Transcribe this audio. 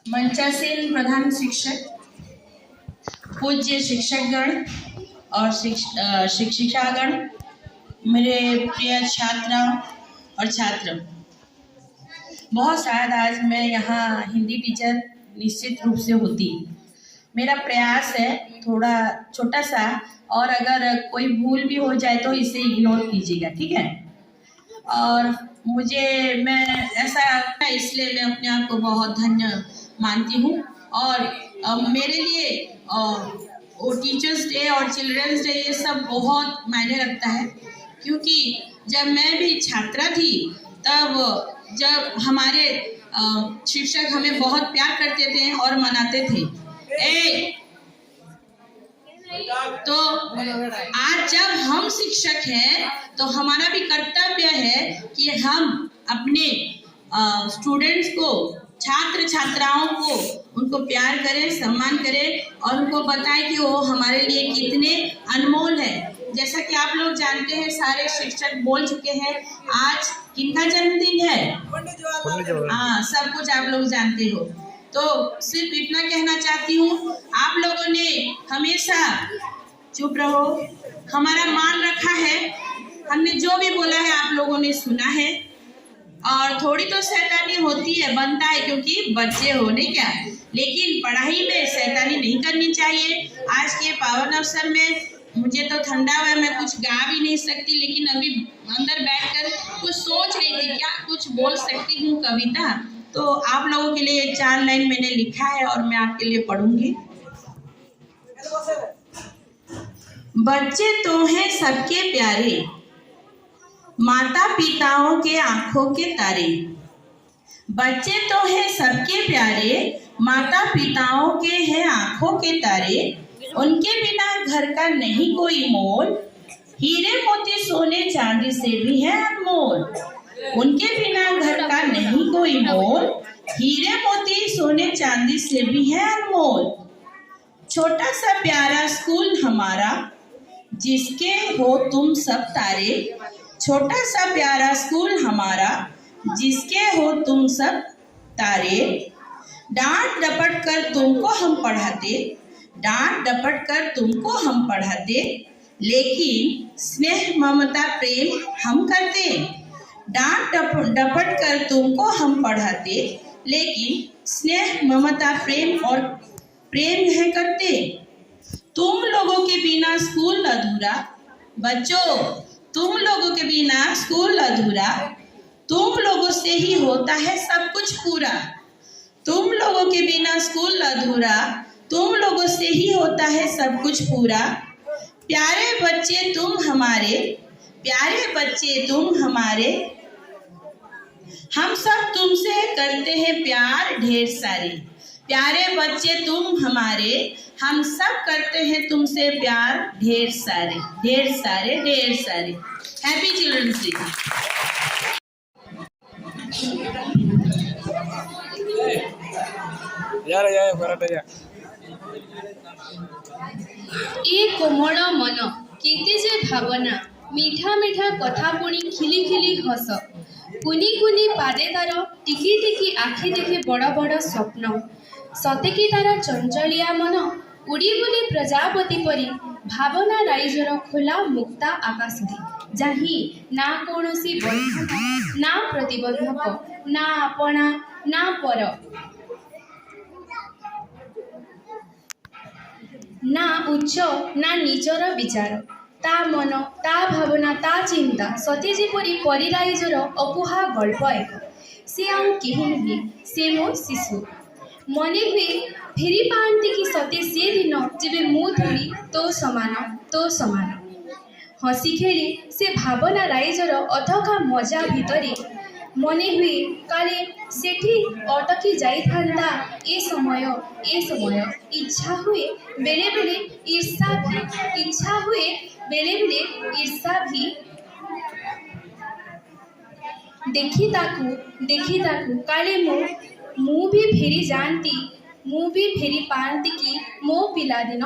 मंचासीन प्रधान शिक्षक, पूज्य शिक्षकगण और शिक्षिकागण, मेरे प्रिय छात्रा और छात्र, बहुत शायद आज मैं यहाँ हिंदी टीचर निश्चित रूप से होती। मेरा प्रयास है थोड़ा छोटा सा, और अगर कोई भूल भी हो जाए तो इसे इग्नोर कीजिएगा, ठीक है। और मैं ऐसा इसलिए मैं अपने आप को बहुत धन्य मानती हूँ। और मेरे लिए वो टीचर्स डे और चिल्ड्रंस डे ये सब बहुत मायने रखता है, क्योंकि जब मैं भी छात्रा थी तब जब हमारे शिक्षक हमें बहुत प्यार करते थे और मनाते थे। तो आज जब हम शिक्षक हैं तो हमारा भी कर्तव्य है कि हम अपने स्टूडेंट्स को, छात्र छात्राओं को, उनको प्यार करें, सम्मान करें और उनको बताएं कि वो हमारे लिए कितने अनमोल है। जैसा कि आप लोग जानते हैं, सारे शिक्षक बोल चुके हैं, आज किनका जन्मदिन है? हाँ, सब कुछ आप लोग जानते हो। तो सिर्फ इतना कहना चाहती हूँ, आप लोगों ने हमेशा, चुप रहो, हमारा मान रखा है। हमने जो भी बोला है आप लोगों ने सुना है। और थोड़ी तो शैतानी होती है, बनता है, क्योंकि बच्चे हो नहीं क्या, लेकिन पढ़ाई में शैतानी नहीं करनी चाहिए। आज के पावन अवसर में मुझे तो ठंडा हुआ, मैं कुछ गा भी नहीं सकती, लेकिन अभी अंदर बैठकर कुछ सोच रही थी क्या कुछ बोल सकती हूँ कविता। तो आप लोगों के लिए 4 लाइन मैंने लिखा है और मैं आपके लिए पढ़ूंगी। बच्चे तो हैं सबके प्यारे, माता पिताओं के आंखों के तारे। बच्चे तो हैं सबके प्यारे, माता पिताओं के हैं आंखों के तारे। उनके बिना घर का नहीं कोई मोल, हीरे मोती सोने चांदी से भी है अनमोल। उनके बिना घर का नहीं कोई मोल, हीरे मोती सोने चांदी से भी है अनमोल। छोटा सा प्यारा स्कूल हमारा, जिसके हो तुम सब तारे। छोटा सा प्यारा स्कूल हमारा, जिसके हो तुम सब तारे। डांट डपट कर तुमको हम पढ़ाते, डांट डपट कर तुमको हम पढ़ाते, लेकिन स्नेह ममता प्रेम हम करते। डांट डपट कर तुमको हम पढ़ाते, लेकिन स्नेह ममता प्रेम और प्रेम है करते। तुम लोगों के बिना स्कूल अधूरा, बच्चों तुम लोगों के बिना स्कूल अधूरा। तुम लोगों से ही होता है सब कुछ पूरा। तुम लोगों के बिना स्कूल अधूरा, तुम लोगों से ही होता है सब कुछ पूरा। प्यारे बच्चे तुम हमारे, प्यारे बच्चे तुम हमारे, हम सब तुमसे करते हैं प्यार ढेर सारे। प्यारे बच्चे तुम हमारे, हम सब करते हैं तुमसे प्यार ढेर सारे, ढेर सारे, ढेर सारे। Happy children's day. ए कोमल मन केते जे भावना, मीठा मीठा कथा पुणी खिली खिली हस। कुनी कुनी पादे तार, टिकी टिकी आखि देखे बड़ बड़ स्वप्न। सते कि तार चंचलिया मन, उड़ी बुली प्रजापति परी। भावना राइजर खोला मुक्ता आकाश रे, जहीं ना कौनसी बंधन, ना प्रतिबंधक, ना अपना ना पर, ना उच्च ना नीचर विचार। ता मन ता भावना ता चिंता, सते जेपरी परी राइजर अकुहा गल्प एक। से आउ केही नुहे, से मो शिशु। मने हुए फेरी पाती कि सते से दिन, जेबे मु थी तो समान। हसी खेली से भावना राइजर अथका मजा भितरे। मने हुए काले सेठी अटकी जाई थांता ए समय। इच्छा हुए बेले बेले ईर्षा भी, इच्छा हुए बेले बेले ईर्षा भी। देखी ताकू काले मु भी फेरी जानती, मु भी फेरी पाती कि मो पिला दिन।